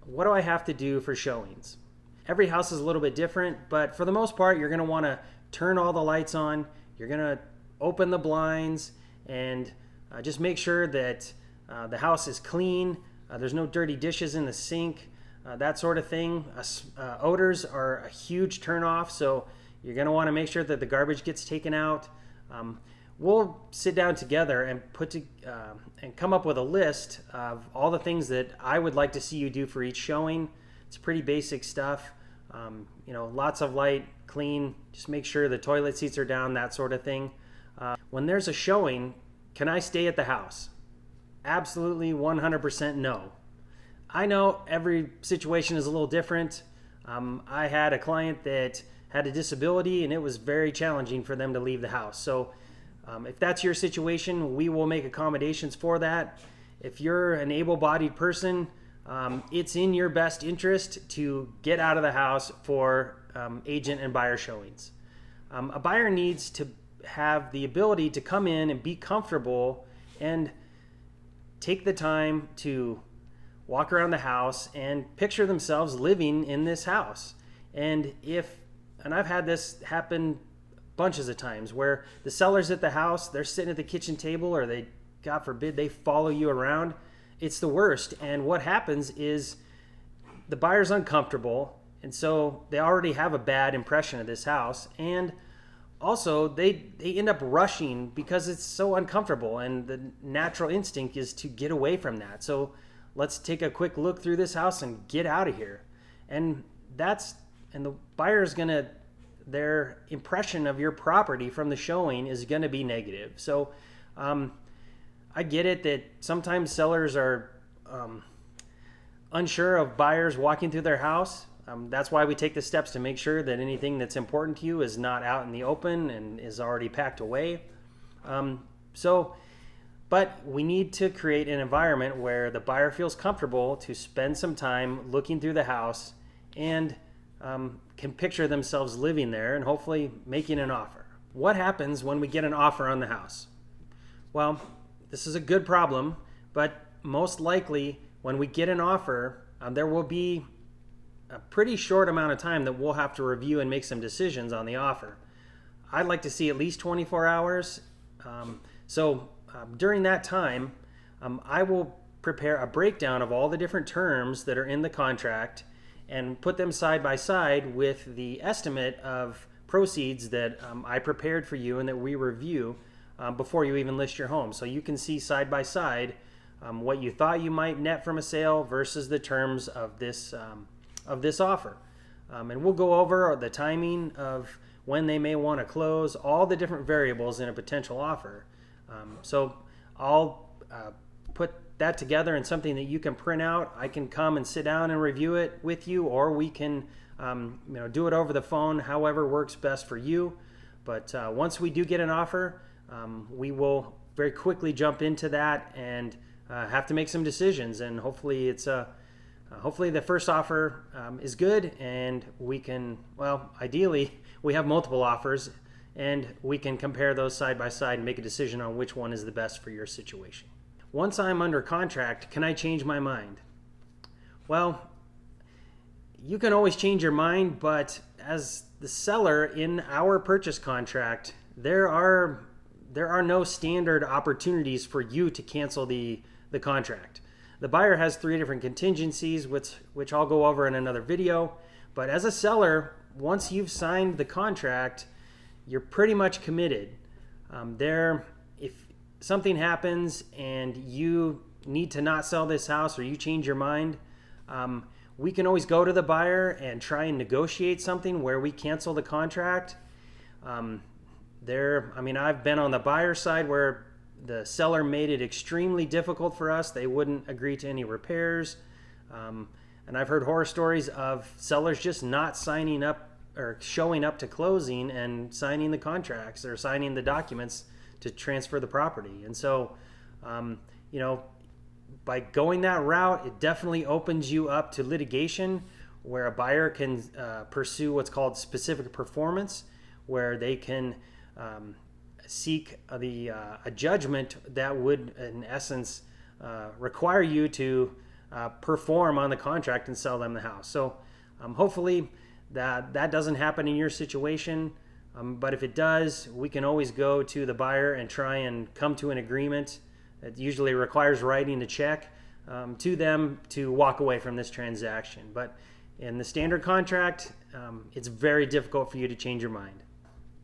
what do I have to do for showings? Every house is a little bit different, but for the most part, you're going to want to turn all the lights on. You're going to open the blinds and just make sure that the house is clean. There's no dirty dishes in the sink, that sort of thing. Odors are a huge turnoff, so you're going to want to make sure that the garbage gets taken out. We'll sit down together and and come up with a list of all the things that I would like to see you do for each showing. It's pretty basic stuff. Lots of light, clean, just make sure the toilet seats are down, that sort of thing. When there's a showing, can I stay at the house? Absolutely 100% no. I know every situation is a little different. I had a client that had a disability and it was very challenging for them to leave the house. So if that's your situation, we will make accommodations for that. If you're an able-bodied person, it's in your best interest to get out of the house for agent and buyer showings. A buyer needs to have the ability to come in and be comfortable and take the time to walk around the house and picture themselves living in this house. And I've had this happen bunches of times where the seller's at the house, they're sitting at the kitchen table, or God forbid, they follow you around. It's the worst. And what happens is the buyer's uncomfortable, and so they already have a bad impression of this house. And also they end up rushing because it's so uncomfortable, and the natural instinct is to get away from that. So let's take a quick look through this house and get out of here. And the buyer's their impression of your property from the showing is going to be negative. So I get it that sometimes sellers are unsure of buyers walking through their house. That's why we take the steps to make sure that anything that's important to you is not out in the open and is already packed away. But we need to create an environment where the buyer feels comfortable to spend some time looking through the house and can picture themselves living there and hopefully making an offer. What happens when we get an offer on the house? Well, this is a good problem, but most likely when we get an offer, there will be a pretty short amount of time that we'll have to review and make some decisions on the offer. I'd like to see at least 24 hours. During that time, I will prepare a breakdown of all the different terms that are in the contract and put them side by side with the estimate of proceeds that I prepared for you and that we review before you even list your home. So you can see side by side what you thought you might net from a sale versus the terms of this offer. And we'll go over the timing of when they may want to close, all the different variables in a potential offer. So I'll put that together in something that you can print out. I can come and sit down and review it with you, or we can do it over the phone, however works best for you. But once we do get an offer, we will very quickly jump into that and have to make some decisions. And hopefully hopefully the first offer is good, and we can, ideally we have multiple offers and we can compare those side by side and make a decision on which one is the best for your situation. Once I'm under contract, can I change my mind? Well, you can always change your mind, but as the seller in our purchase contract, there are no standard opportunities for you to cancel the contract. The buyer has 3 different contingencies, which I'll go over in another video. But as a seller, once you've signed the contract, you're pretty much committed. If something happens and you need to not sell this house, or you change your mind, we can always go to the buyer and try and negotiate something where we cancel the contract. I've been on the buyer side where the seller made it extremely difficult for us. They wouldn't agree to any repairs. And I've heard horror stories of sellers just not signing up or showing up to closing and signing the contracts or signing the documents to transfer the property. And so, by going that route, it definitely opens you up to litigation where a buyer can pursue what's called specific performance, where they can seek a judgment that would, in essence, require you to perform on the contract and sell them the house. So hopefully that doesn't happen in your situation. But if it does, we can always go to the buyer and try and come to an agreement. It usually requires writing a check to them to walk away from this transaction. But in the standard contract, it's very difficult for you to change your mind.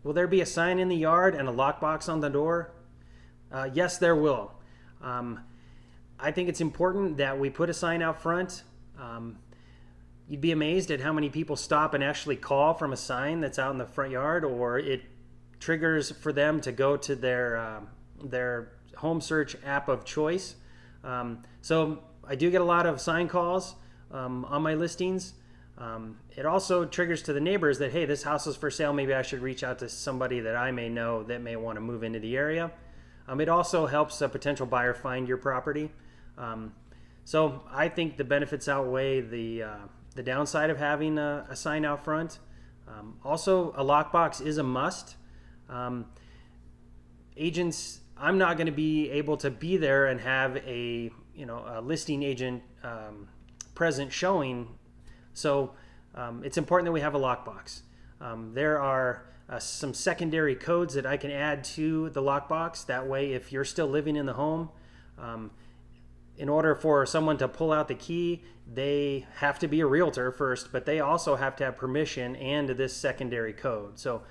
Will there be a sign in the yard and a lockbox on the door? Yes, there will. I think it's important that we put a sign out front. You'd be amazed at how many people stop and actually call from a sign that's out in the front yard, or it triggers for them to go to their home search app of choice. So I do get a lot of sign calls on my listings. It also triggers to the neighbors that, hey, this house is for sale. Maybe I should reach out to somebody that I may know that may want to move into the area. It also helps a potential buyer find your property. So I think the benefits outweigh the downside of having a sign out front. Also, a lockbox is a must. Agents, I'm not going to be able to be there and have a listing agent present showing. So it's important that we have a lockbox. There are some secondary codes that I can add to the lockbox. That way, if you're still living in the home, in order for someone to pull out the key, they have to be a realtor first, but they also have to have permission and this secondary code. So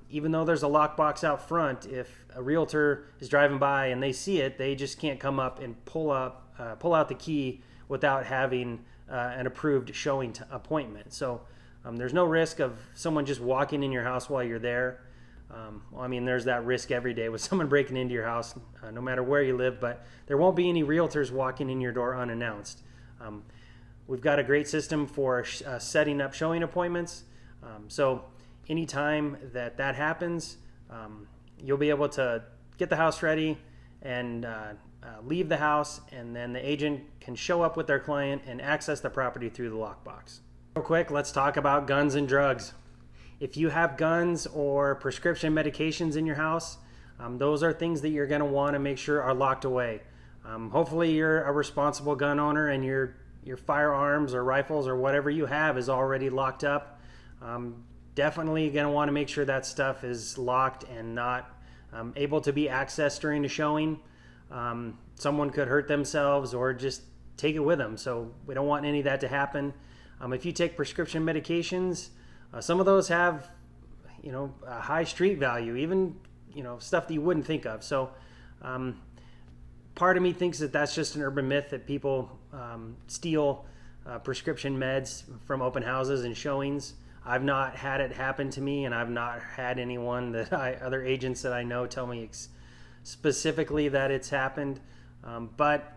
even though there's a lockbox out front, if a realtor is driving by and they see it, they just can't come up and pull out the key without having an approved showing appointment. So there's no risk of someone just walking in your house while you're there. There's that risk every day with someone breaking into your house, no matter where you live, but there won't be any realtors walking in your door unannounced. We've got a great system for setting up showing appointments. So anytime that happens, you'll be able to get the house ready and leave the house, and then the agent can show up with their client and access the property through the lockbox. Real quick, let's talk about guns and drugs. If you have guns or prescription medications in your house, those are things that you're going to want to make sure are locked away. Hopefully you're a responsible gun owner and your firearms or rifles or whatever you have is already locked up. Definitely going to want to make sure that stuff is locked and not able to be accessed during the showing. Someone could hurt themselves or just take it with them. So we don't want any of that to happen. If you take prescription medications, some of those have, a high street value, even, stuff that you wouldn't think of. So part of me thinks that that's just an urban myth that people steal prescription meds from open houses and showings. I've not had it happen to me, and I've not had anyone other agents that I know tell me specifically that it's happened. But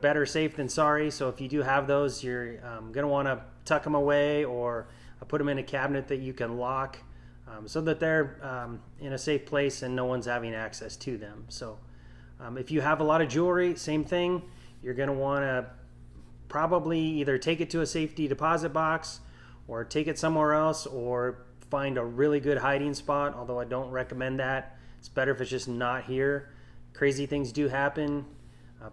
better safe than sorry. So if you do have those, you're going to want to tuck them away or put them in a cabinet that you can lock so that they're in a safe place and no one's having access to them. So if you have a lot of jewelry, same thing. You're going to want to probably either take it to a safety deposit box or take it somewhere else or find a really good hiding spot, although I don't recommend that. It's better if it's just not here. Crazy things do happen.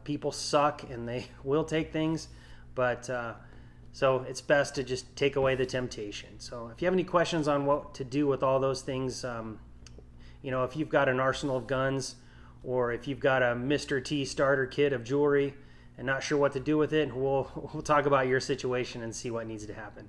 People suck and they will take things, but so it's best to just take away the temptation. So if you have any questions on what to do with all those things, if you've got an arsenal of guns or if you've got a Mr. T starter kit of jewelry and not sure what to do with it, we'll talk about your situation and see what needs to happen.